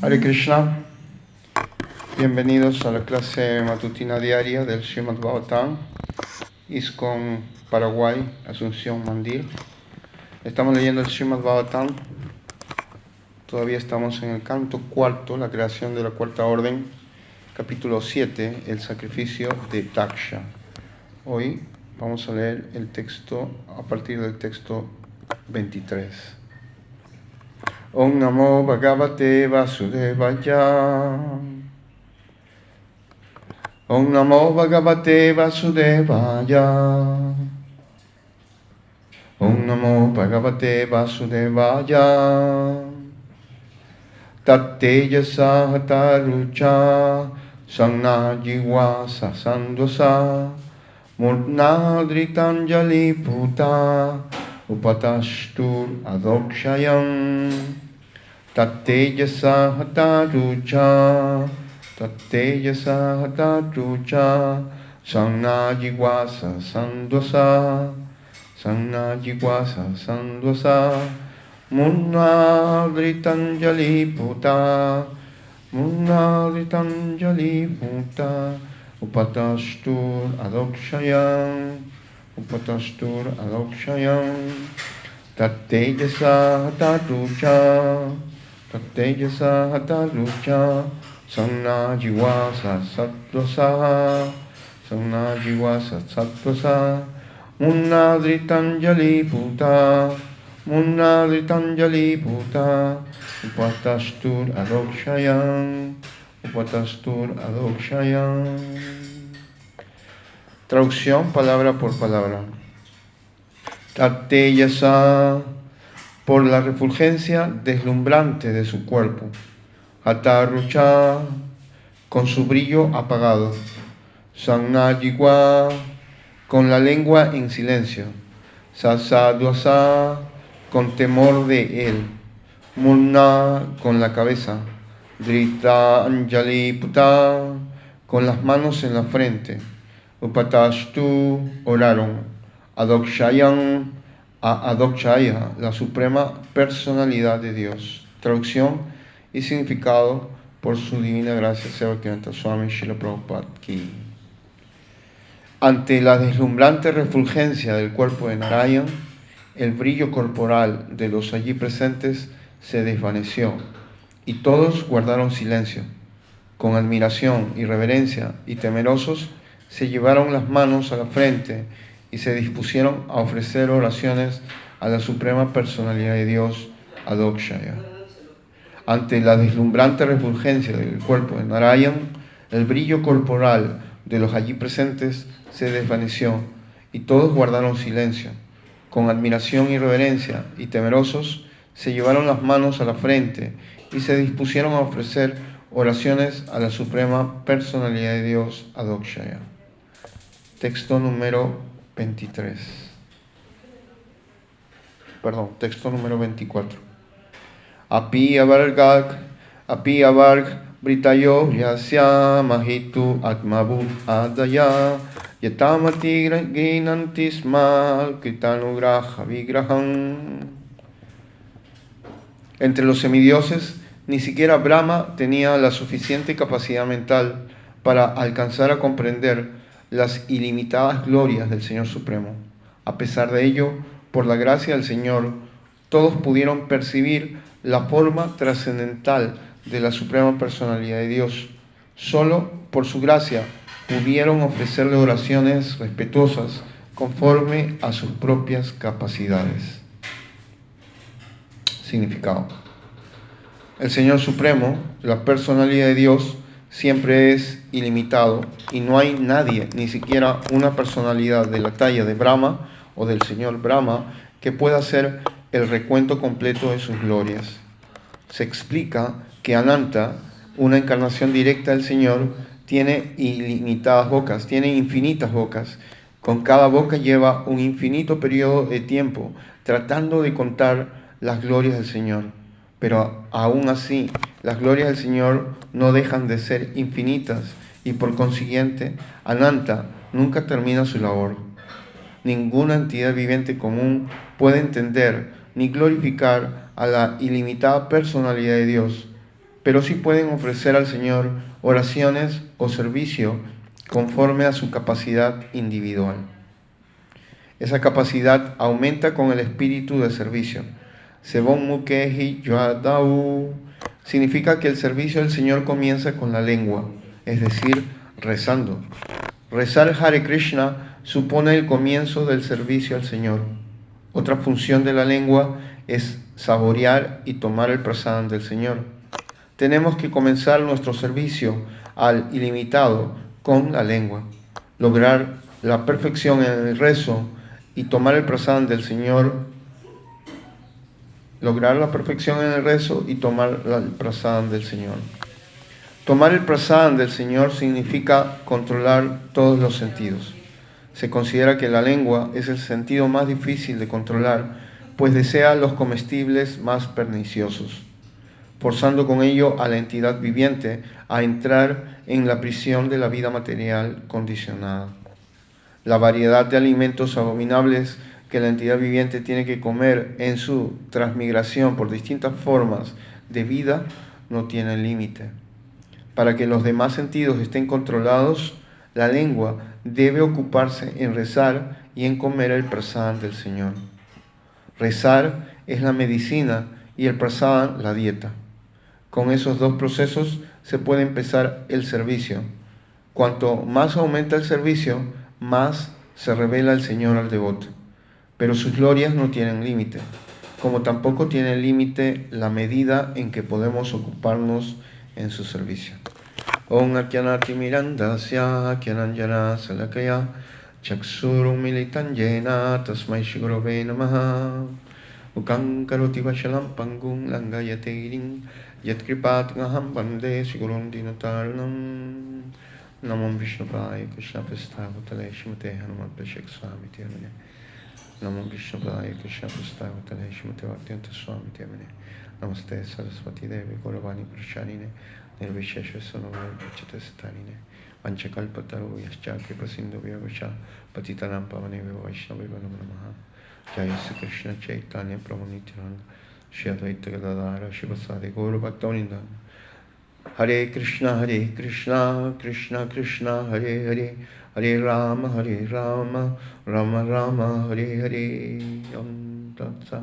Hare Krishna, bienvenidos a la clase matutina diaria del Srimad Bhagavatam, ISKCON Paraguay, Asunción Mandir. Estamos leyendo el Srimad Bhagavatam, todavía estamos en el canto cuarto, la creación de la cuarta orden, capítulo 7, el sacrificio de Daksha. Hoy vamos a leer el texto a partir del texto 23. Om Namo Bhagavate Vasudevaya. Om Namo Bhagavate Vasudevaya. Om Namo Bhagavate Vasudevaya. Tattejasa hatarucha sannajiva sasandvasa murnadritanjali puta upatashtur adokshayam. Tattejasa hatarucha sannajiva sasandvasa Munnadritanjali puta upatashtur adokshayam tattejasa hatarucha sannajiva sasattvasa Munnadritanjali puta upatashtur adokshayam. Traducción palabra por palabra. Tattejasa, por la refulgencia deslumbrante de su cuerpo. Hatarucha, con su brillo apagado. Sannajiva, con la lengua en silencio. Sasadvasa, con temor de él. Murna, con la cabeza. Dhritanjali puta, con las manos en la frente. Upatashtu, oraron. Adokshayam, a Adokshaya, la suprema personalidad de Dios. Traducción y significado por su divina gracia, Bhaktivedanta Swami Srila Prabhupada Ki. Ante la deslumbrante refulgencia del cuerpo de Narayan, el brillo corporal de los allí presentes se desvaneció y todos guardaron silencio. Con admiración y reverencia y temerosos se llevaron las manos a la frente y se dispusieron a ofrecer oraciones a la suprema personalidad de Dios, Adokshaya. Ante la deslumbrante refulgencia del cuerpo de Narayan, el brillo corporal de los allí presentes se desvaneció y todos guardaron silencio. Con admiración y reverencia y temerosos se llevaron las manos a la frente y se dispusieron a ofrecer oraciones a la suprema personalidad de Dios, Adokshaya. Texto número 24. Api avarg britayo yasya mahitu atmabhu adaya yatamati ginantisma kritanugraha vigraham. Entre los semidioses, ni siquiera Brahma tenía la suficiente capacidad mental para alcanzar a comprender las ilimitadas glorias del Señor Supremo. A pesar de ello, por la gracia del Señor, todos pudieron percibir la forma trascendental de la suprema personalidad de Dios. Solo por su gracia pudieron ofrecerle oraciones respetuosas conforme a sus propias capacidades. Significado. El Señor Supremo, la personalidad de Dios, siempre es ilimitado y no hay nadie, ni siquiera una personalidad de la talla de Brahma o del Señor Brahma, que pueda hacer el recuento completo de sus glorias. Se explica que Ananta, una encarnación directa del Señor, tiene ilimitadas bocas, tiene infinitas bocas. Con cada boca lleva un infinito periodo de tiempo tratando de contar las glorias del Señor. Pero aún así, las glorias del Señor no dejan de ser infinitas y por consiguiente, Ananta nunca termina su labor. Ninguna entidad viviente común puede entender ni glorificar a la ilimitada personalidad de Dios, pero sí pueden ofrecer al Señor oraciones o servicio conforme a su capacidad individual. Esa capacidad aumenta con el espíritu de servicio. Sebon Mukehi Yuadau significa que el servicio del Señor comienza con la lengua, es decir, rezando. Rezar Hare Krishna supone el comienzo del servicio al Señor. Otra función de la lengua es saborear y tomar el prasadam del Señor. Tenemos que comenzar nuestro servicio al ilimitado con la lengua, lograr la perfección en el rezo y tomar el prasadam del Señor, lograr la perfección en el rezo y tomar el prasadam del Señor. Tomar el prasadam del Señor significa controlar todos los sentidos. Se considera que la lengua es el sentido más difícil de controlar, pues desea los comestibles más perniciosos, forzando con ello a la entidad viviente a entrar en la prisión de la vida material condicionada. La variedad de alimentos abominables que la entidad viviente tiene que comer en su transmigración por distintas formas de vida no tiene límite. Para que los demás sentidos estén controlados, la lengua debe ocuparse en rezar y en comer el prasadam del Señor. Rezar es la medicina y el prasadam la dieta. Con esos dos procesos se puede empezar el servicio. Cuanto más aumenta el servicio, más se revela el Señor al devoto. Pero sus glorias no tienen límite, como tampoco tiene límite la medida en que podemos ocuparnos en su servicio. Om Akyanati Mirandasya Akyananjana Salakaya Chaksurum Militan Jena Tasmai Shigurove Namaha Ukam Karoti Vachalam Pangum Langayateiring Yatkripati Aham Bande Sigurun Dinotarnam Namam Vishnupaya Krishna Prasthavutale Shimate Hanuman Peshek Swami Temene Namam Vishnupaya Krishna Prasthavutale Shimate Bhaktianta Swami Temene Namaste Saraswati Devi Gauravani Prashanine Nirvishesha Sonovar Pachate Satarine Vanchakalpataru Yascha Kripasindu Vyavasha Patitanam Pavane Vaishnavi Namaha Jaya Sri Krishna Chaitanya Prabhu-Nityananda Shri Advaita Gadadhara Shivasadi Gaura Bhakta-vrinda Hare Krishna Krishna Krishna Hare Hare Hare Rama Rama Rama Hare Hare Om Tat Sat.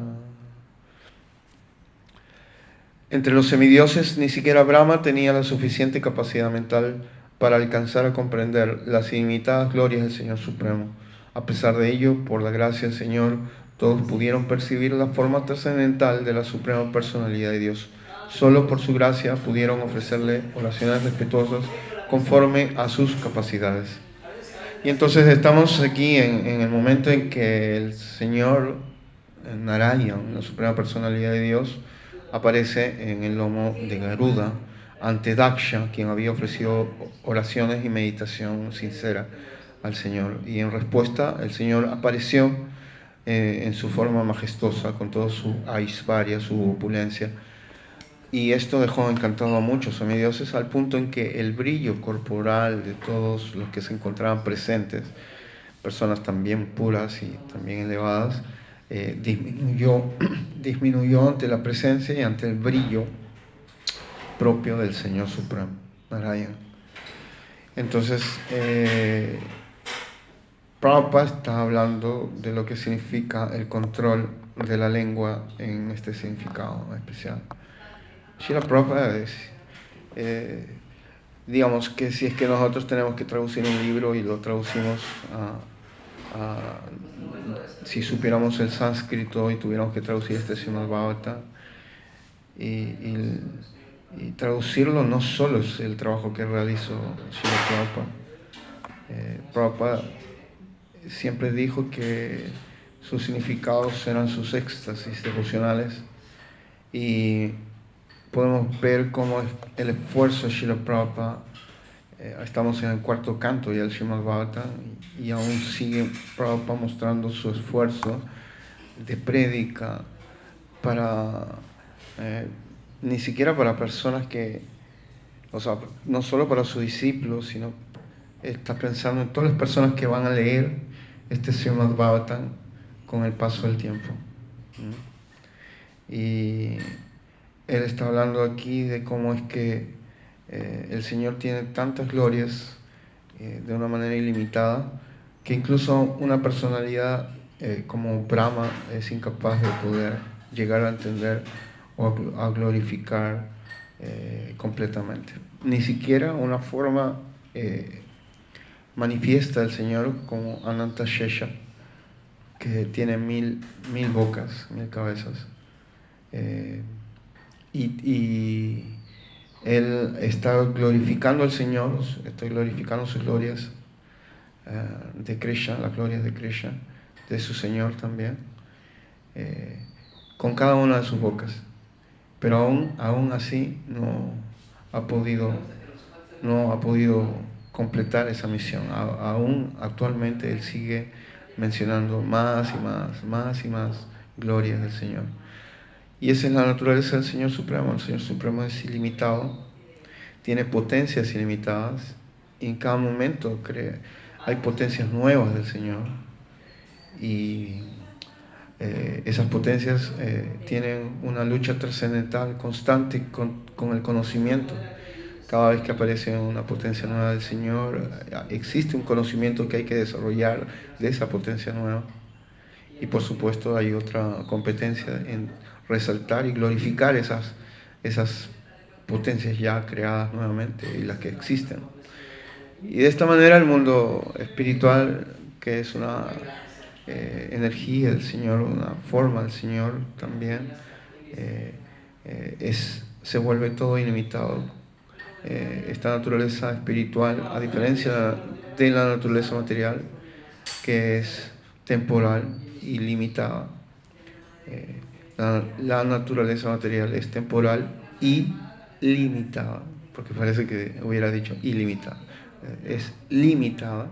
Entre los semidioses, ni siquiera Brahma tenía la suficiente capacidad mental para alcanzar a comprender las ilimitadas glorias del Señor Supremo. A pesar de ello, por la gracia del Señor, todos pudieron percibir la forma trascendental de la Suprema Personalidad de Dios. Solo por su gracia pudieron ofrecerle oraciones respetuosas conforme a sus capacidades. Y entonces estamos aquí en el momento en que el Señor Narayan, la Suprema Personalidad de Dios, aparece en el lomo de Garuda ante Daksha, quien había ofrecido oraciones y meditación sincera al Señor. Y en respuesta, el Señor apareció en su forma majestuosa, con toda su aishvarya, su opulencia. Y esto dejó encantado a muchos semidioses, al punto en que el brillo corporal de todos los que se encontraban presentes, personas también puras y también elevadas, disminuyó ante la presencia y ante el brillo propio del Señor Supremo, Narayana. Entonces, Prabhupada está hablando de lo que significa el control de la lengua en este significado especial. Srila Prabhupada digamos que si es que nosotros tenemos que traducir un libro y lo traducimos si supiéramos el sánscrito y tuviéramos que traducir este Srimad Bhagavatam, y traducirlo no solo es el trabajo que realizó Srila Prabhupada. Prabhupada siempre dijo que sus significados eran sus éxtasis devocionales, y podemos ver cómo es el esfuerzo de Srila Prabhupada. Estamos en el cuarto canto ya del Srimad Bhagavatam y aún sigue Prabhupada mostrando su esfuerzo de prédica para, ni siquiera para personas que, o sea, no solo para sus discípulos, sino está pensando en todas las personas que van a leer este Srimad Bhagavatam con el paso del tiempo. Y Él está hablando aquí de cómo es que el Señor tiene tantas glorias de una manera ilimitada, que incluso una personalidad como Brahma es incapaz de poder llegar a entender o a glorificar completamente. Ni siquiera una forma manifiesta del Señor como Ananta Shesha, que tiene mil bocas, 1000 cabezas. Y él está glorificando al Señor, está glorificando sus glorias de Krishna, las glorias de Krishna, de su Señor también, con cada una de sus bocas. Pero aún así no ha podido completar esa misión. Aún actualmente él sigue mencionando más y más glorias del Señor. Y esa es la naturaleza del Señor Supremo. El Señor Supremo es ilimitado, tiene potencias ilimitadas, y en cada momento hay potencias nuevas del Señor. Y esas potencias tienen una lucha trascendental constante con el conocimiento. Cada vez que aparece una potencia nueva del Señor, existe un conocimiento que hay que desarrollar de esa potencia nueva. Y por supuesto hay otra competencia en resaltar y glorificar esas potencias ya creadas nuevamente y las que existen. Y de esta manera el mundo espiritual, que es una energía del Señor, una forma del Señor también, se vuelve todo ilimitado. Esta naturaleza espiritual, a diferencia de la naturaleza material, que es temporal y limitada, la naturaleza material es temporal y limitada, porque parece que hubiera dicho ilimitada. Es limitada,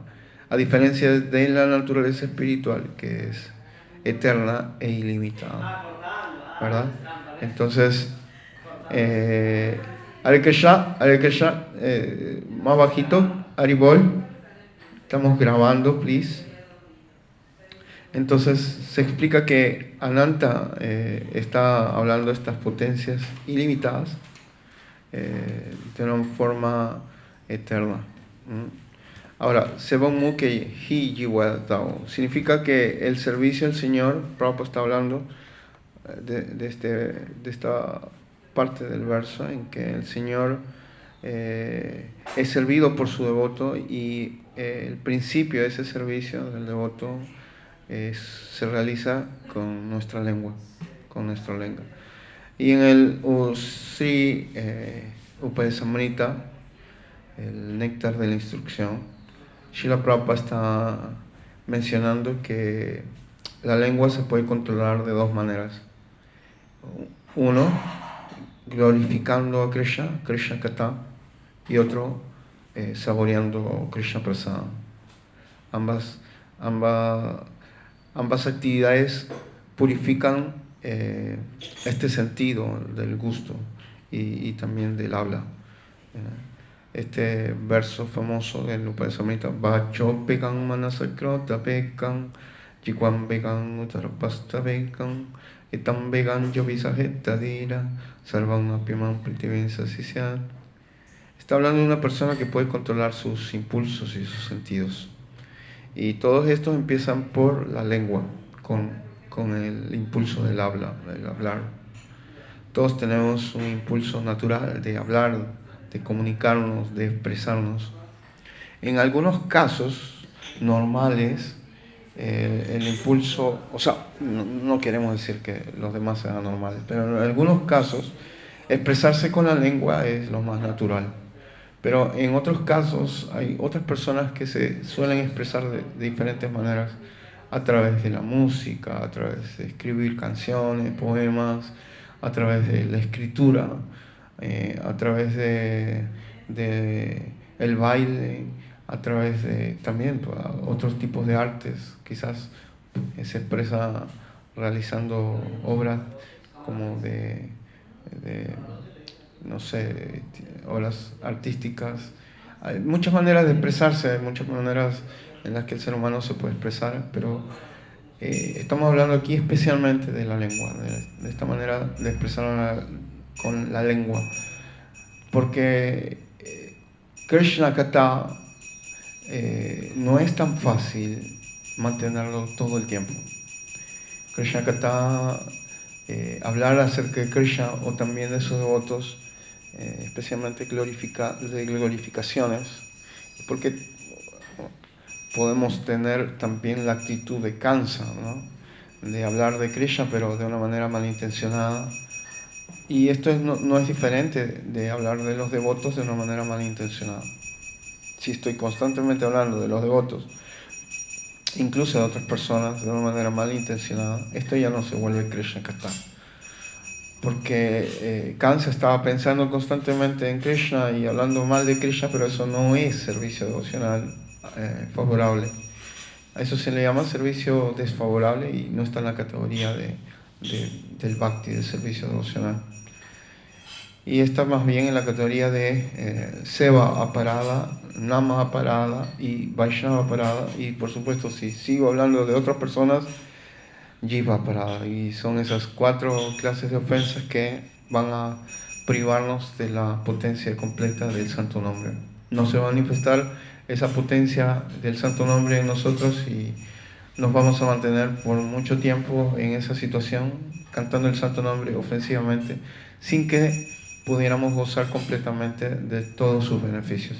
a diferencia de la naturaleza espiritual, que es eterna e ilimitada, ¿verdad? Entonces, Hare Krishna, más bajito, Haribol, estamos grabando, please. Entonces se explica que Ananta está hablando de estas potencias ilimitadas de una forma eterna. Ahora, Sebon Muke Hi Jiwa Dao significa que el servicio al Señor, Prabhupada está hablando de esta parte del verso en que el Señor es servido por su devoto, y el principio de ese servicio del devoto se realiza con nuestra lengua, Y en el Sri Upadesamrita, el néctar de la instrucción, Srila Prabhupada está mencionando que la lengua se puede controlar de dos maneras. Uno, glorificando a Krishna, Krishna Kata, y otro, saboreando Krishna Prasada. Ambas actividades purifican este sentido del gusto y también del habla. Este verso famoso del Upadesamrita, Vacho Pekan Manasakrota Pekan, Jikwan Pekan Utarapasta Pekan, Etam Pekan Yovisajeta Sarvam Apimam Pritivensa Sisyan. Está hablando de una persona que puede controlar sus impulsos y sus sentidos. Y todos estos empiezan por la lengua, con el impulso del hablar. Todos tenemos un impulso natural de hablar, de comunicarnos, de expresarnos. En algunos casos normales, el impulso, o sea, no queremos decir que los demás sean normales, pero en algunos casos expresarse con la lengua es lo más natural. Pero en otros casos hay otras personas que se suelen expresar de diferentes maneras, a través de la música, a través de escribir canciones, poemas, a través de la escritura, a través de el baile, a través de también otros tipos de artes. Quizás se expresa realizando obras como no sé, obras artísticas. Hay muchas maneras de expresarse, hay muchas maneras en las que el ser humano se puede expresar, pero estamos hablando aquí especialmente de la lengua, de esta manera de expresar con la lengua, porque Krishna Katha no es tan fácil mantenerlo todo el tiempo. Krishna Katha, hablar acerca de Krishna o también de sus devotos, especialmente de glorificaciones, porque podemos tener también la actitud de cansa, ¿no? De hablar de Krishna pero de una manera malintencionada. Y esto no es diferente de hablar de los devotos de una manera malintencionada. Si estoy constantemente hablando de los devotos, incluso de otras personas, de una manera malintencionada, esto ya no se vuelve Krishna Katha. Porque Kansa estaba pensando constantemente en Krishna y hablando mal de Krishna, pero eso no es servicio devocional favorable. A eso se le llama servicio desfavorable y no está en la categoría del bhakti, del servicio devocional. Y está más bien en la categoría de seva aparada, nama aparada y vaishnava aparada. Y por supuesto, si sigo hablando de otras personas, jiva aparada. Y son esas 4 clases de ofensas que van a privarnos de la potencia completa del santo nombre. No se va a manifestar esa potencia del santo nombre en nosotros y nos vamos a mantener por mucho tiempo en esa situación, cantando el santo nombre ofensivamente, sin que pudiéramos gozar completamente de todos sus beneficios.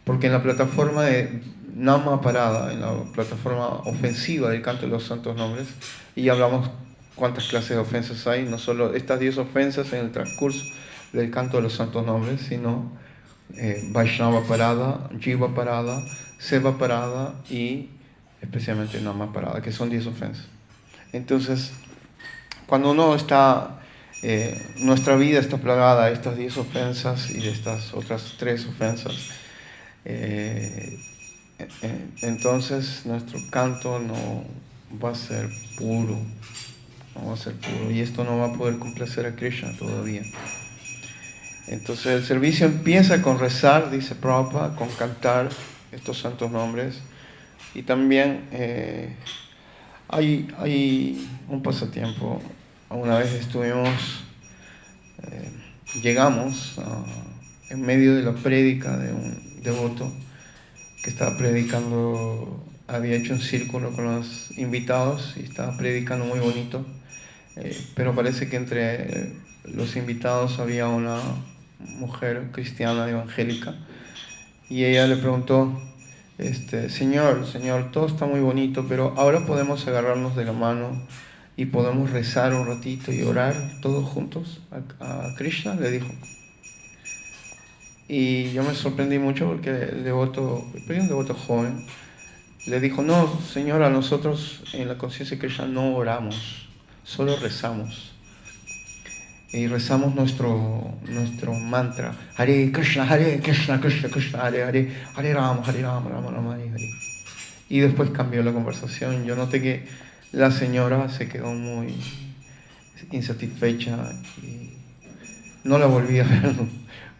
Porque en la plataforma de Nama Parada, en la plataforma ofensiva del canto de los santos nombres, y ya hablamos cuántas clases de ofensas hay, no solo estas 10 ofensas en el transcurso del canto de los santos nombres, sino Vaishnava Parada, Jiva Parada, Seva Parada y especialmente Nama Parada, que son 10 ofensas. Entonces, cuando uno está, nuestra vida está plagada de estas 10 ofensas y de estas otras 3 ofensas, entonces nuestro canto no va a ser puro, y esto no va a poder complacer a Krishna todavía. Entonces el servicio empieza con rezar, dice Prabhupada, con cantar estos santos nombres, y también hay un pasatiempo. Una vez llegamos en medio de la prédica de un devoto que estaba predicando, había hecho un círculo con los invitados y estaba predicando muy bonito, pero parece que entre los invitados había una mujer cristiana evangélica y ella le preguntó, Señor, todo está muy bonito, pero ahora podemos agarrarnos de la mano y podemos rezar un ratito y orar todos juntos a Krishna, le dijo. Y yo me sorprendí mucho porque un devoto joven, le dijo, no, señora, nosotros en la conciencia de Krishna no oramos, solo rezamos. Y rezamos nuestro mantra, Hare Krishna, Krishna Krishna, Hare Hare, Hare Rama, Rama Rama, Hare Hare. Y después cambió la conversación. Yo noté que la señora se quedó muy insatisfecha y no la volví a ver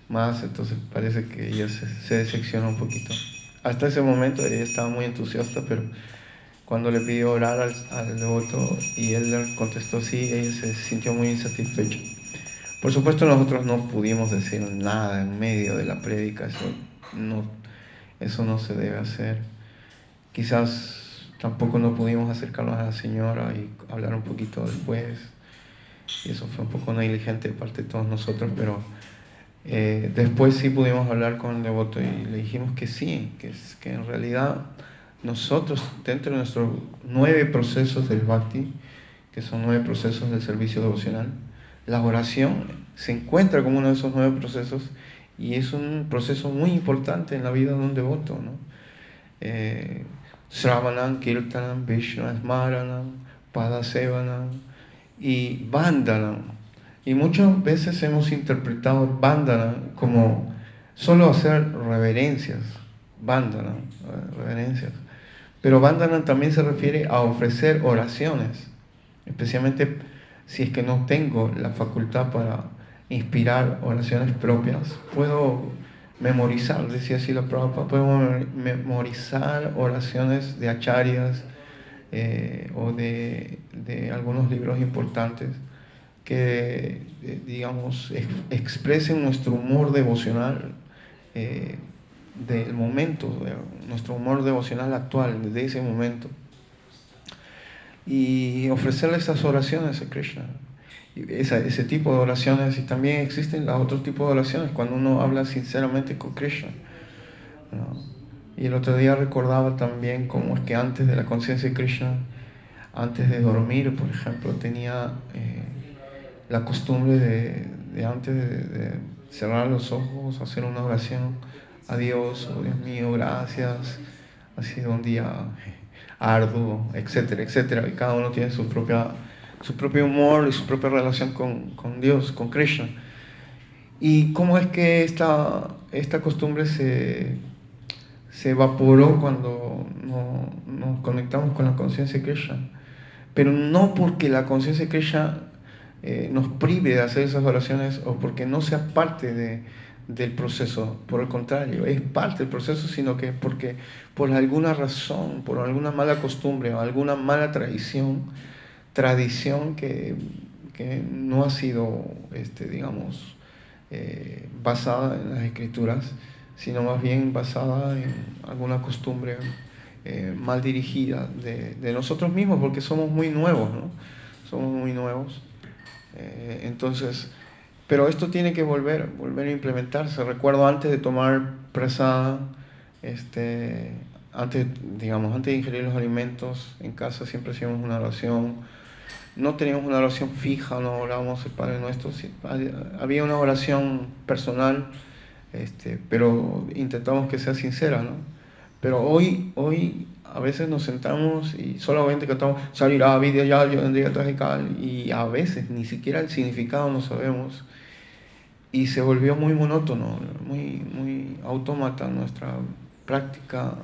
más, entonces parece que ella se decepcionó un poquito. Hasta ese momento ella estaba muy entusiasta, pero cuando le pidió orar al devoto y él le contestó sí, ella se sintió muy insatisfecha. Por supuesto nosotros no pudimos decir nada en medio de la prédica, eso no se debe hacer. Quizás tampoco no pudimos acercarnos a la señora y hablar un poquito después, y eso fue un poco negligente de parte de todos nosotros, pero después sí pudimos hablar con el devoto y le dijimos que sí, que en realidad nosotros, dentro de nuestros 9 procesos del Bhakti, que son 9 procesos del servicio devocional, la oración se encuentra como uno de esos 9 procesos y es un proceso muy importante en la vida de un devoto, ¿no? Sravanam, Kirtanam, Vishnu Smaranam, Padasevanam y Vandanam. Y muchas veces hemos interpretado Vandanam como solo hacer reverencias, reverencias. Pero Vandanam también se refiere a ofrecer oraciones, especialmente si es que no tengo la facultad para inspirar oraciones propias. Puedo memorizar, decía así la Prabhupada, puedo memorizar oraciones de acharyas o de algunos libros importantes, digamos, expresen nuestro humor devocional del momento, nuestro humor devocional actual, de ese momento. Y ofrecerle esas oraciones a Krishna. Ese tipo de oraciones, y también existen los otros tipos de oraciones cuando uno habla sinceramente con Krishna, ¿no? Y el otro día recordaba también cómo es que antes de la conciencia de Krishna, antes de dormir, por ejemplo, tenía la costumbre de antes de cerrar los ojos, hacer una oración a Dios: oh Dios mío, gracias, ha sido un día arduo, etcétera, etcétera. Y cada uno tiene su propio humor y su propia relación con Dios, con Krishna. Y cómo es que esta costumbre se evaporó cuando nos conectamos con la conciencia de Krishna. Pero no porque la conciencia de Krishna nos prive de hacer esas oraciones o porque no sea parte del proceso. Por el contrario, es parte del proceso, sino que porque por alguna razón, por alguna mala costumbre o alguna mala tradición que no ha sido, digamos, basada en las escrituras, sino más bien basada en alguna costumbre mal dirigida de nosotros mismos, porque somos muy nuevos, ¿no? Somos muy nuevos. Entonces, pero esto tiene que volver a implementarse. Recuerdo antes de tomar prasada, antes de ingerir los alimentos en casa, siempre hacíamos una oración. No teníamos una oración fija, no orábamos el Padre Nuestro. Había una oración personal, pero intentamos que sea sincera, ¿no? Pero hoy a veces nos sentamos y solamente cantamos Sarirá, Vidya, Yal, yo vendría Tajikal, y a veces ni siquiera el significado no sabemos. Y se volvió muy monótono, muy autómata nuestra práctica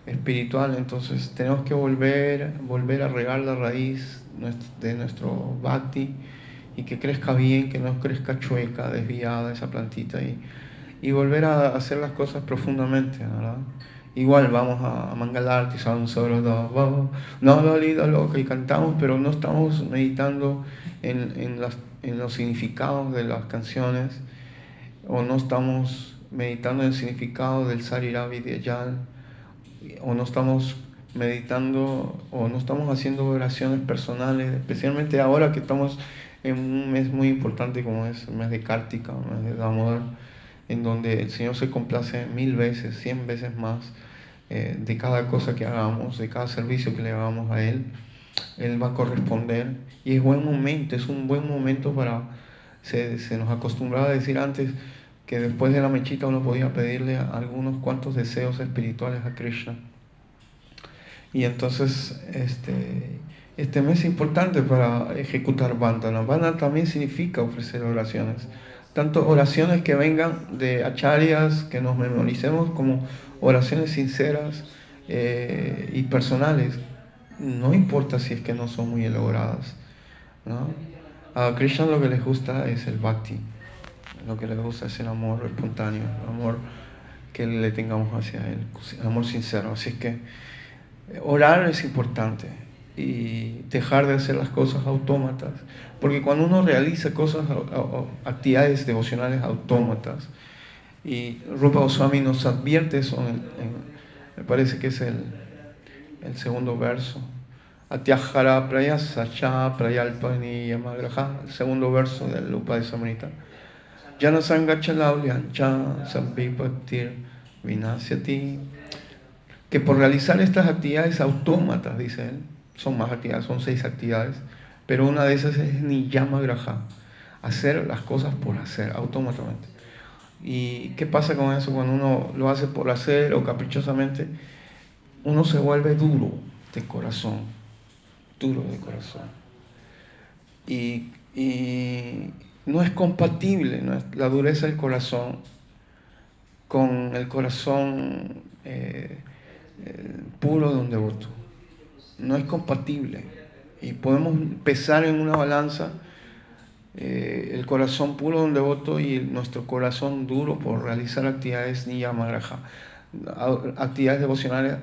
espiritual. Entonces tenemos que volver a regar la raíz de nuestro bhakti y que crezca bien, que no crezca chueca, desviada esa plantita, y volver a hacer las cosas profundamente, ¿verdad? Igual vamos a Mangalarti, no la lida loca, y cantamos, pero no estamos meditando en los significados de las canciones, o no estamos meditando en el significado del Sarira Vidyayal, o no estamos meditando, o no estamos haciendo oraciones personales, especialmente ahora que estamos en un mes muy importante como es el mes de Kartika, el mes de Damodar, en donde el Señor se complace 1000 veces, 100 veces más de cada cosa que hagamos, de cada servicio que le hagamos a Él. Él va a corresponder, y es un buen momento para... Se nos acostumbraba a decir antes que después de la mechita uno podía pedirle algunos cuantos deseos espirituales a Krishna. Y entonces este mes es importante para ejecutar Vandana. Vandana también significa ofrecer oraciones. Tanto oraciones que vengan de acharyas, que nos memoricemos, como oraciones sinceras y personales. No importa si es que no son muy elaboradas, ¿no? A Krishna lo que les gusta es el bhakti. Lo que les gusta es el amor espontáneo, el amor que le tengamos hacia Él, el amor sincero. Así es que orar es importante y dejar de hacer las cosas autómatas, porque cuando uno realiza cosas, actividades devocionales autómatas, y Rupa Goswami nos advierte eso me parece que es el segundo verso, Atyahara Prayasacha Prayalpani Yamagraha, el segundo verso del Upadesa-amrita. Janasanga Chalaulyancha Samvipatir Vinasyati. Que por realizar estas actividades autómatas, dice él, son más actividades, son 6 actividades, pero una de esas es Niyama Graha, hacer las cosas por hacer, automáticamente. ¿Y qué pasa con eso cuando uno lo hace por hacer o caprichosamente? Uno se vuelve duro de corazón, y no es compatible, ¿no? La dureza del corazón con el corazón puro de un devoto. No es compatible. Y podemos pesar en una balanza el corazón puro de un devoto y nuestro corazón duro por realizar actividades niyama graha, actividades devocionales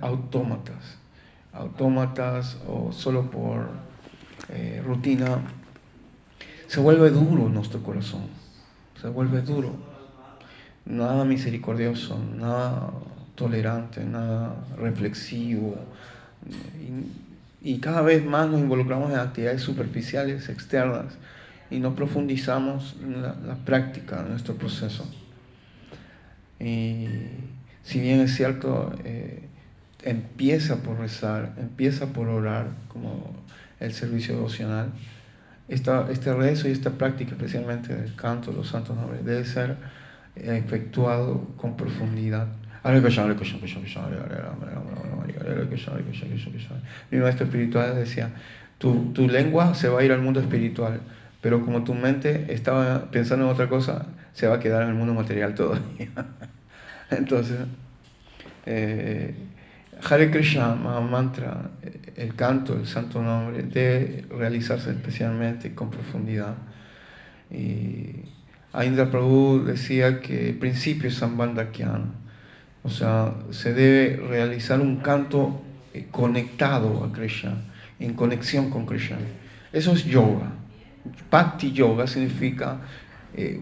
autómatas o solo por rutina. se vuelve duro nuestro corazón, se vuelve duro, nada misericordioso, nada tolerante, nada reflexivo, y cada vez más nos involucramos en actividades superficiales, externas, y no profundizamos en la práctica de nuestro proceso. Y si bien es cierto, empieza por rezar, empieza por orar, como el servicio devocional, este rezo y esta práctica, especialmente del canto de los santos nombres, debe ser efectuado con profundidad. Mi maestro espiritual decía, tu lengua se va a ir al mundo espiritual, pero como tu mente estaba pensando en otra cosa, se va a quedar en el mundo material todavía. Entonces, Hare Krishna, Mahamantra, el canto, el santo nombre, debe realizarse especialmente con profundidad. Y Indra Prabhu decía que el principio es Sambandhakyana, o sea, se debe realizar un canto conectado a Krishna, en conexión con Krishna. Eso es yoga. Bhakti Yoga significa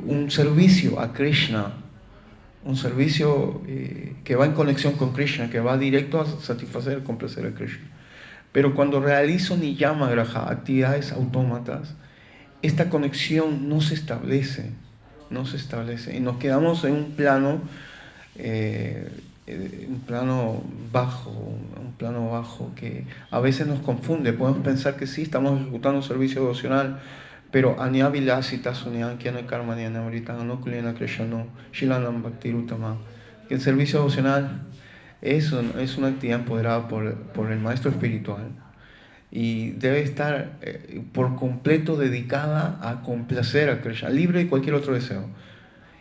un servicio a Krishna, un servicio que va en conexión con Krishna, que va directo a satisfacer y complacer a Krishna. Pero cuando realizo Niyama Graha, actividades autómatas, esta conexión no se establece, y nos quedamos en un plano bajo que a veces nos confunde. Podemos pensar que sí, estamos ejecutando un servicio devocional, pero Anyavilasita Sunyankyana Karma Nyanamritan Anukulena Krishna Shilanam Bhaktirutama, que el servicio devocional es una actividad empoderada por el maestro espiritual y debe estar por completo dedicada a complacer a Krishna, libre de cualquier otro deseo.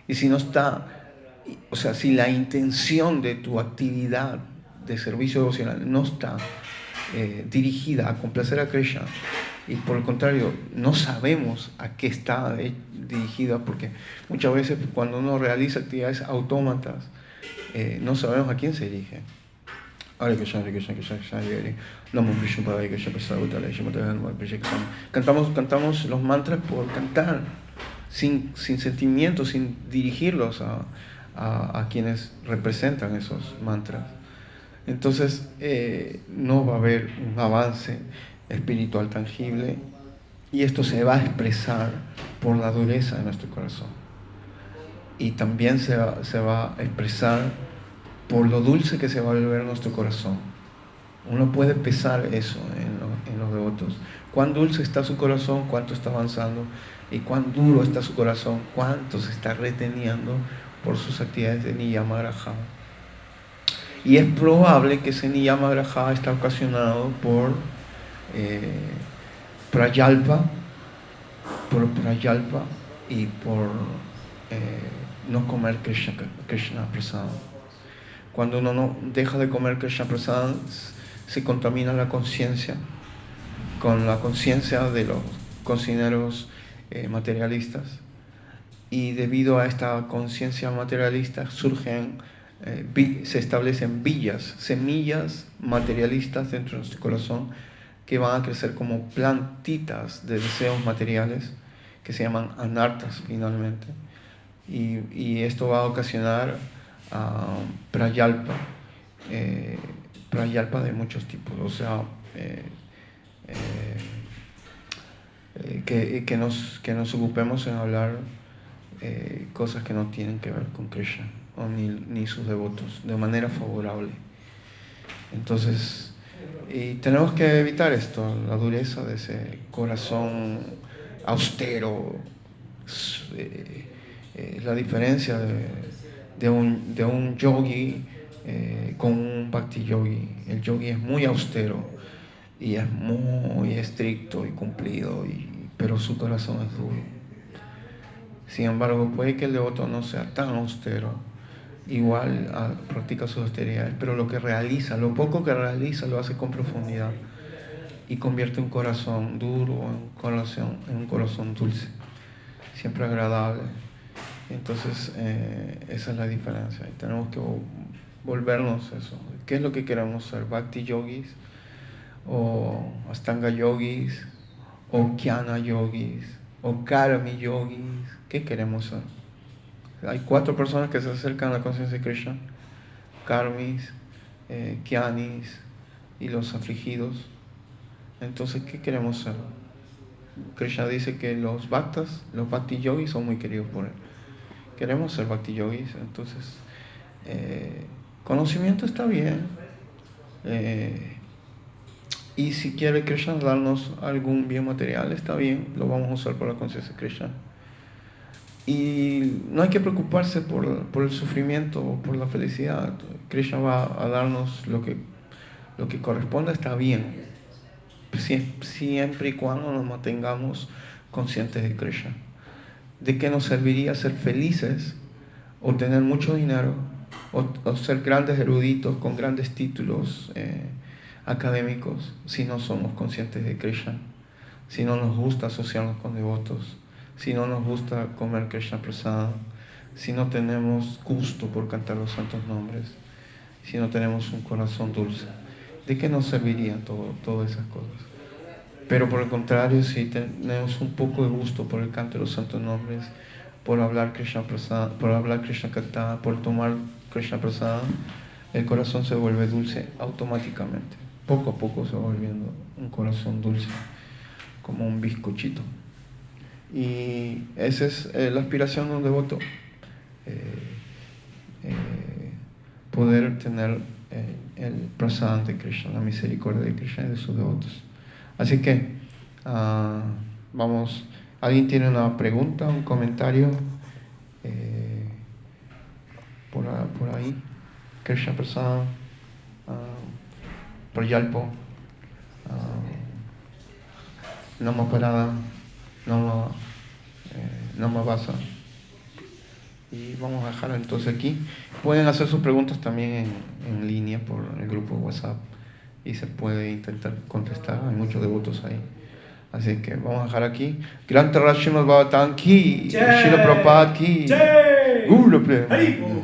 Y si no está, o sea, si la intención de tu actividad de servicio devocional no está dirigida a complacer a Krishna, y por el contrario, no sabemos a qué está dirigida, porque muchas veces cuando uno realiza actividades autómatas, no sabemos a quién se dirige. Cantamos los mantras por cantar, sin sentimiento, sin dirigirlos a quienes representan esos mantras. Entonces no va a haber un avance espiritual tangible, y esto se va a expresar por la dureza de nuestro corazón, y también se va a expresar por lo dulce que se va a volver nuestro corazón. Uno puede pesar eso en los devotos. Cuán dulce está su corazón, cuánto está avanzando, y cuán duro está su corazón, cuánto se está reteniendo por sus actividades de Niyama Graha. Y es probable que ese Niyama Graha está ocasionado por Prayalpa y por no comer Krishna Prasad. Cuando uno no deja de comer Krishna Prasad, se contamina la conciencia con la conciencia de los cocineros materialistas, y debido a esta conciencia materialista se establecen villas, semillas materialistas dentro de nuestro corazón, que van a crecer como plantitas de deseos materiales que se llaman anartas finalmente, y esto va a ocasionar prayalpa de muchos tipos, o sea, que nos ocupemos en hablar cosas que no tienen que ver con Krishna o ni sus devotos de manera favorable. Entonces, y tenemos que evitar esto, la dureza de ese corazón austero. La diferencia de un yogi con un bhakti yogi. El yogi es muy austero y es muy estricto y cumplido, pero su corazón es duro. Sin embargo, puede que el devoto no sea tan austero, igual practica sus austeridades, pero lo poco que realiza lo hace con profundidad, y convierte un corazón duro en un corazón dulce, siempre agradable. Entonces esa es la diferencia, y tenemos que volvernos eso. ¿Qué es lo que queremos ser? ¿Bhakti yogis? ¿O Astanga yogis? ¿O Jnana yogis? o Karmi Yogis. ¿Qué queremos ser? Hay 4 personas que se acercan a la conciencia de Krishna: Karmis, Kyanis y los afligidos. Entonces, ¿qué queremos ser? Krishna dice que los bhaktas, los bhakti yogis, son muy queridos por él. Queremos ser bhakti yogis. Entonces, conocimiento está bien, y si quiere Krishna darnos algún bien material, está bien, lo vamos a usar por la conciencia de Krishna. Y no hay que preocuparse por el sufrimiento o por la felicidad. Krishna va a darnos lo que corresponde, está bien, siempre y cuando nos mantengamos conscientes de Krishna. ¿De qué nos serviría ser felices o tener mucho dinero o ser grandes eruditos con grandes títulos académicos si no somos conscientes de Krishna? Si no nos gusta asociarnos con devotos, si no nos gusta comer Krishna Prasad, si no tenemos gusto por cantar los santos nombres, si no tenemos un corazón dulce, ¿de qué nos serviría todas esas cosas? Pero por el contrario, si tenemos un poco de gusto por el canto de los santos nombres, por hablar Krishna Prasad, por hablar Krishna Katha, por tomar Krishna Prasad, el corazón se vuelve dulce automáticamente. Poco a poco se va volviendo un corazón dulce, como un bizcochito. Y esa es la aspiración de un devoto, poder tener el prasad de Krishna, la misericordia de Krishna y de sus devotos. Así que vamos, ¿alguien tiene una pregunta, un comentario por ahí? Krishna Prasad, Prayalpo, Nama Parada, Nama Vasa. Y vamos a dejar entonces aquí. Pueden hacer sus preguntas también en línea por el grupo de WhatsApp y se puede intentar contestar. Hay muchos devotos ahí. Así que vamos a dejar aquí. Granta Srimad Bhagavatam ki, Srila Prabhupada ki, Guru Prem.